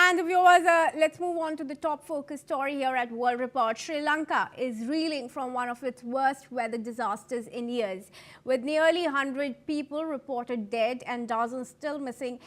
And viewers, let's move on to the top focus story here at World Report. Sri Lanka is reeling from one of its worst weather disasters in years, with nearly 100 people reported dead and dozens still missing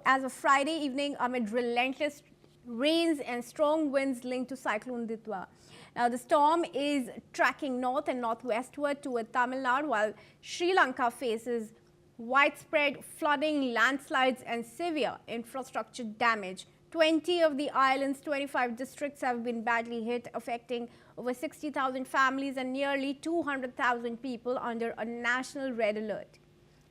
as of Friday evening amid relentless rains and strong winds linked to Cyclone Ditwah. Now, the storm is tracking north and northwestward toward Tamil Nadu, while Sri Lanka faces widespread flooding, landslides and severe infrastructure damage. 20 of the island's 25 districts have been badly hit, affecting over 60,000 families and nearly 200,000 people under a national red alert.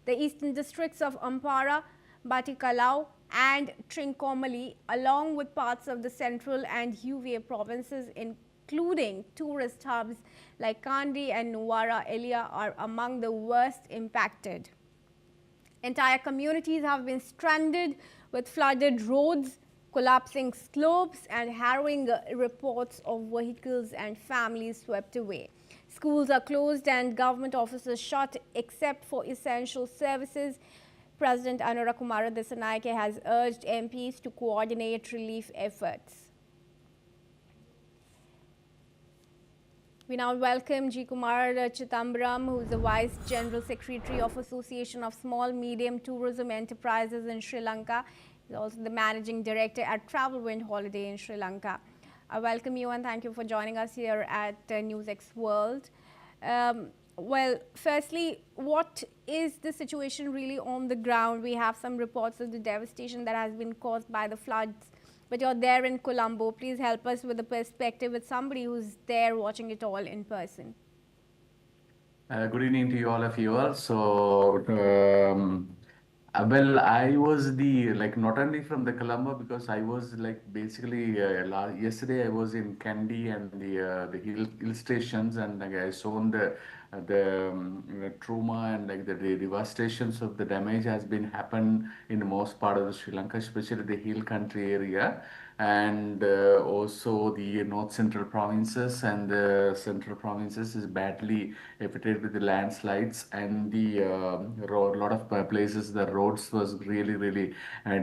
The eastern districts of Ampara, Batticaloa and Trincomalee, along with parts of the central and UVA provinces, including tourist hubs like Kandy and Nuwara Elia, are among the worst impacted. Entire communities have been stranded, with flooded roads, collapsing slopes and harrowing reports of vehicles and families swept away. Schools are closed and government offices shut except for essential services. President Anura Kumara Dissanayake has urged MPs to coordinate relief efforts. We now welcome G. Kumar Chittambaram, who is the Vice General Secretary of Association of Small Medium Tourism Enterprises in Sri Lanka. He's also the Managing Director at Travel Wind Holiday in Sri Lanka. I welcome you and thank you for joining us here at NewsX World. Well, firstly, what is the situation really on the ground? We have some reports of the devastation that has been caused by the floods, but you're there in Colombo. Please help us with the perspective with somebody who's there watching it all in person. Good evening to you all of you all. Well, I was not only from the Colombo, because I was basically yesterday I was in Kandy and the hill stations, and I saw the trauma and the devastations of the damage has been happened in the most part of the Sri Lanka, especially the hill country area, and also the north central provinces and the central provinces is badly affected with the landslides, and the lot of places the roads was really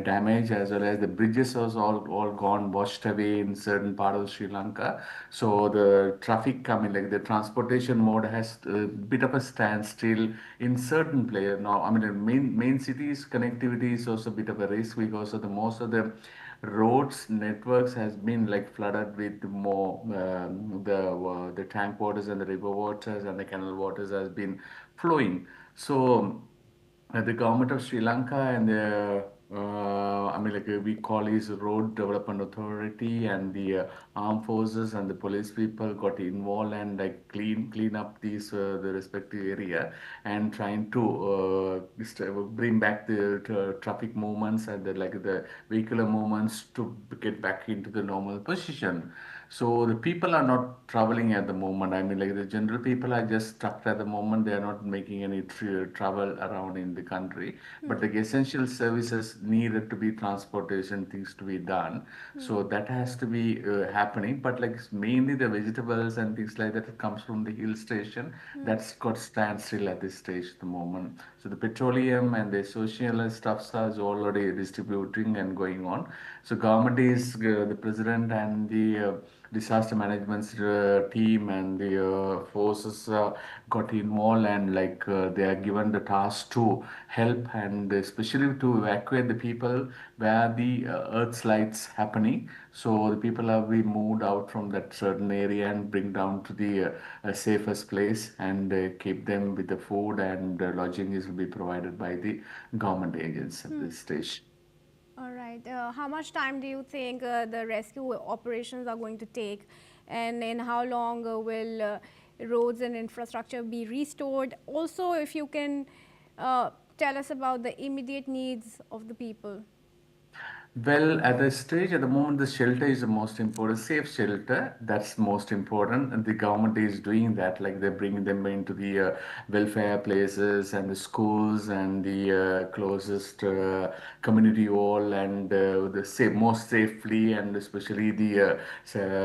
damaged, as well as the bridges was all gone, washed away in certain part of Sri Lanka. So the traffic coming, the transportation mode has a bit of a standstill in certain places. Now, I mean, the main cities connectivity is also a bit of a risk, because of the most of the roads networks has been flooded with more the tank waters and the river waters and the canal waters has been flowing. So the government of Sri Lanka and the we call is Road Development Authority and the armed forces and the police people got involved and clean up these the respective area, and trying to bring back the traffic movements and the vehicular movements to get back into the normal position. So the people are not traveling at the moment. I mean, the general people are just stuck at the moment. They are not making any travel around in the country. But the essential services needed to be transportation, things to be done. So that has to be happening. But mainly the vegetables and things like that comes from the hill station. That's got standstill at this stage at the moment. So the petroleum and the social stuff is already distributing and going on. So government is the president and the disaster management team and the forces got involved, and they are given the task to help and especially to evacuate the people where the earth slides happening. So the people have been moved out from that certain area and bring down to the safest place, and keep them with the food, and lodging is will be provided by the government agents at this stage. All right. How much time do you think the rescue operations are going to take, and in how long will roads and infrastructure be restored? Also, if you can tell us about the immediate needs of the people. Well, at the stage, at the moment, the shelter is the most important. Safe shelter, that's most important. And the government is doing that. They're bringing them into the welfare places and the schools and the closest community hall, and the most safely, and especially the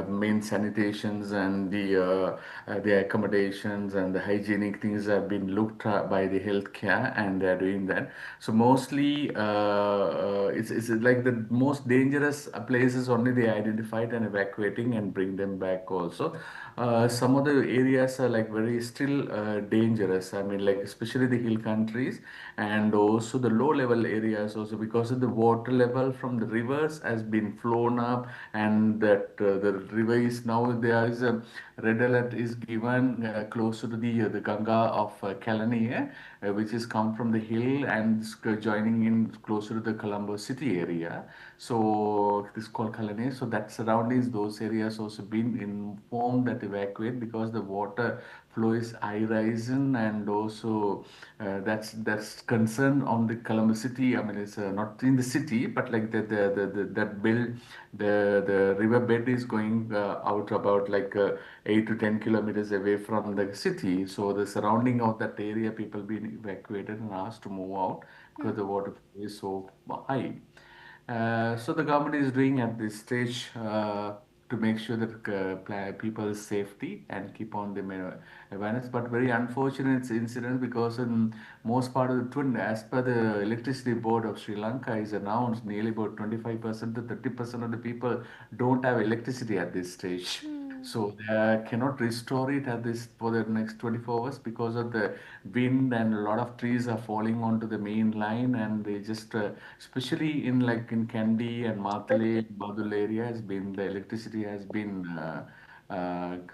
main sanitations and the accommodations and the hygienic things have been looked at by the healthcare, and they're doing that. So mostly it's like the the most dangerous places only they identified and evacuating and bring them back also. Some of the areas are like very still dangerous. I mean, like especially the hill countries and also the low level areas also because of the water level from the rivers has been flown up, and that the river is now there is a red alert is given closer to the Ganga of Kalani, which is come from the hill and joining in closer to the Colombo city area. So this is called Kalani. So that surroundings those areas also been informed that evacuate because the water flow is high rising, and also that's concern on the Colombo city. I mean, it's not in the city, but like the that build the river bed is going out about like 8 to 10 kilometers away from the city. So the surrounding of that area, people being evacuated and asked to move out because the water flow is so high. So the government is doing at this stage to make sure that people's safety and keep on the awareness. But very unfortunate incident because in most part of the twin, as per the electricity board of Sri Lanka, is announced nearly about 25% to 30% of the people don't have electricity at this stage. So they cannot restore it at this for the next 24 hours because of the wind, and a lot of trees are falling onto the main line, and they just especially in like in Kandy and Matale, Badul area has been the electricity has been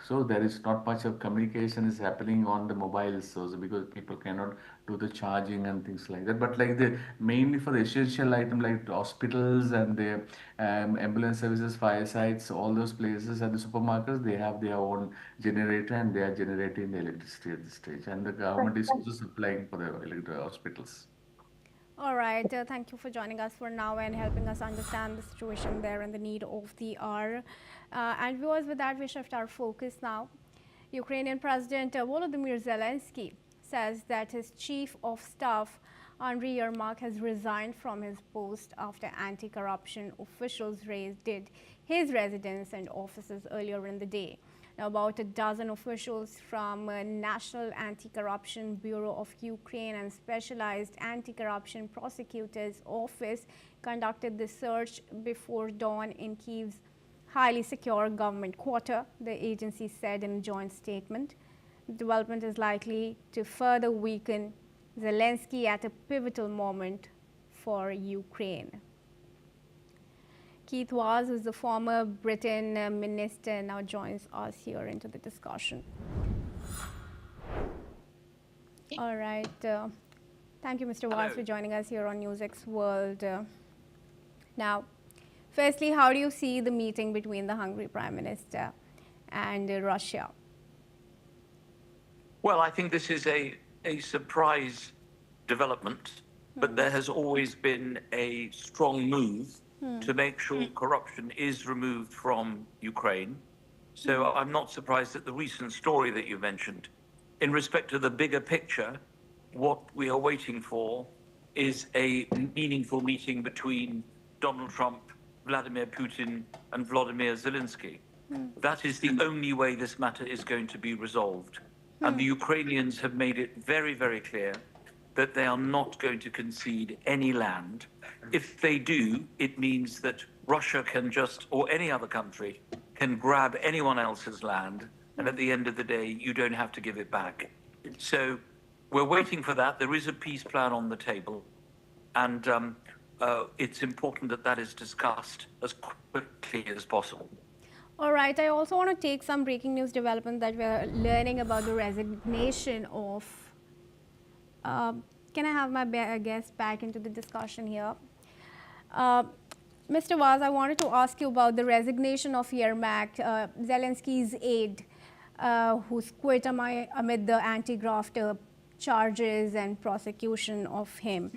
so there is not much of communication is happening on the mobiles also because people cannot do the charging and things like that. But like the mainly for the essential item like the hospitals and the ambulance services, fire sites, all those places and the supermarkets, they have their own generator and they are generating the electricity at this stage. And the government is also supplying for the hospitals. All right. Thank you for joining us for now and helping us understand the situation there and the need of the hour. And viewers, with that, we shift our focus now. Ukrainian President Volodymyr Zelensky says that his chief of staff, Andriy Yermak, has resigned from his post after anti-corruption officials raided his residence and offices earlier in the day. Now, about a dozen officials from National Anti-Corruption Bureau of Ukraine and Specialized Anti-Corruption Prosecutor's Office conducted the search before dawn in Kyiv's highly secure government quarter, the agency said in a joint statement. The development is likely to further weaken Zelensky at a pivotal moment for Ukraine. Keith Vaz, who's the former Britain minister, now joins us here into the discussion. All right. Thank you, Mr. Vaz, for joining us here on NewsX World. Now, firstly, how do you see the meeting between the Hungary Prime Minister and Russia? Well, I think this is a surprise development, but there has always been a strong move to make sure corruption is removed from Ukraine. So I'm not surprised at the recent story that you mentioned. In respect to the bigger picture, what we are waiting for is a meaningful meeting between Donald Trump, Vladimir Putin, and Volodymyr Zelensky. That is the only way this matter is going to be resolved. And the Ukrainians have made it very, very clear that they are not going to concede any land. If they do, it means that Russia can just, or any other country, can grab anyone else's land, and at the end of the day, you don't have to give it back. So we're waiting for that. There is a peace plan on the table, and it's important that that is discussed as quickly as possible. All right. I also want to take some breaking news development that we're learning about the resignation of. Can I have my guest back into the discussion here? Mr. Vaz, I wanted to ask you about the resignation of Yermak, Zelensky's aide, who's quit amid the anti-graft charges and prosecution of him.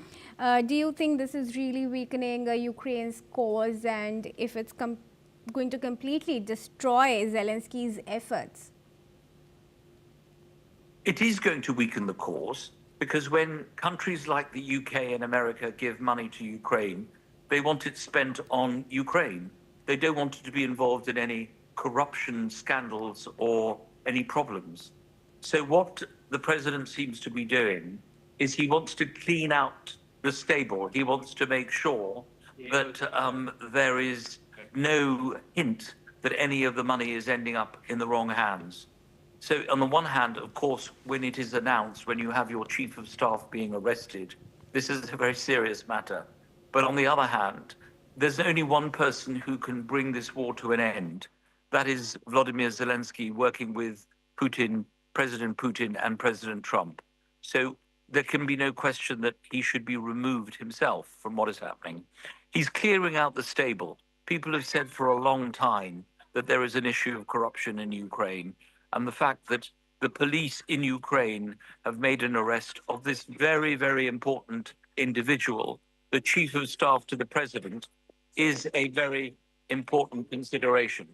Do you think this is really weakening Ukraine's cause, and if it's going to completely destroy Zelensky's efforts? It is going to weaken the cause, because when countries like the UK and America give money to Ukraine, they want it spent on Ukraine. They don't want it to be involved in any corruption scandals or any problems. So what the president seems to be doing is he wants to clean out the stable. He wants to make sure that there is no hint that any of the money is ending up in the wrong hands. So on the one hand, of course, when it is announced, when you have your chief of staff being arrested, this is a very serious matter. But on the other hand, there's only one person who can bring this war to an end. That is Vladimir Zelensky working with Putin, President Putin and President Trump. So there can be no question that he should be removed himself from what is happening. He's clearing out the stable. People have said for a long time that there is an issue of corruption in Ukraine, and the fact that the police in Ukraine have made an arrest of this very, very important individual, the chief of staff to the president, is a very important consideration.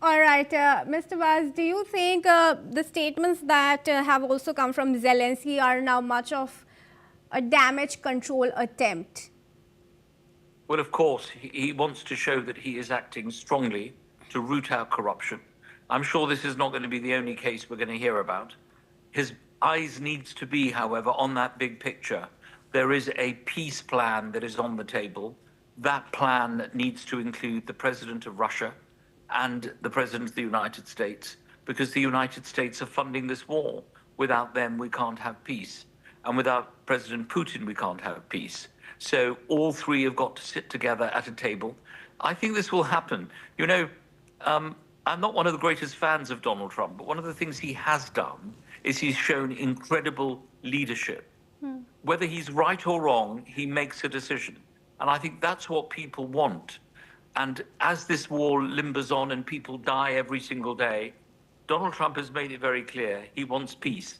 All right, Mr. Vaz, do you think the statements that have also come from Zelensky are now much of a damage control attempt? Well, of course, he wants to show that he is acting strongly to root out corruption. I'm sure this is not going to be the only case we're going to hear about. His eyes needs to be, however, on that big picture. There is a peace plan that is on the table. That plan needs to include the president of Russia and the president of the United States, because the United States are funding this war. Without them, we can't have peace. And without President Putin, we can't have peace. So all three have got to sit together at a table. I think this will happen. You know, I'm not one of the greatest fans of Donald Trump, but one of the things he has done is he's shown incredible leadership. Whether he's right or wrong, he makes a decision. And I think that's what people want. And as this war limbers on and people die every single day, Donald Trump has made it very clear he wants peace.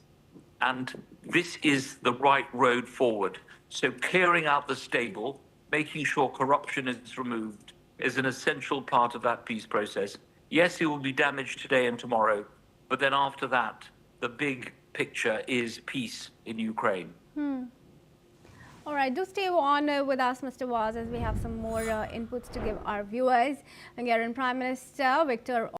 And this is the right road forward. So clearing out the stable, making sure corruption is removed, is an essential part of that peace process. Yes, it will be damaged today and tomorrow, but then after that, the big picture is peace in Ukraine. All right, do stay on with us, Mr. Vaz, as we have some more inputs to give our viewers. Hungarian Prime Minister Viktor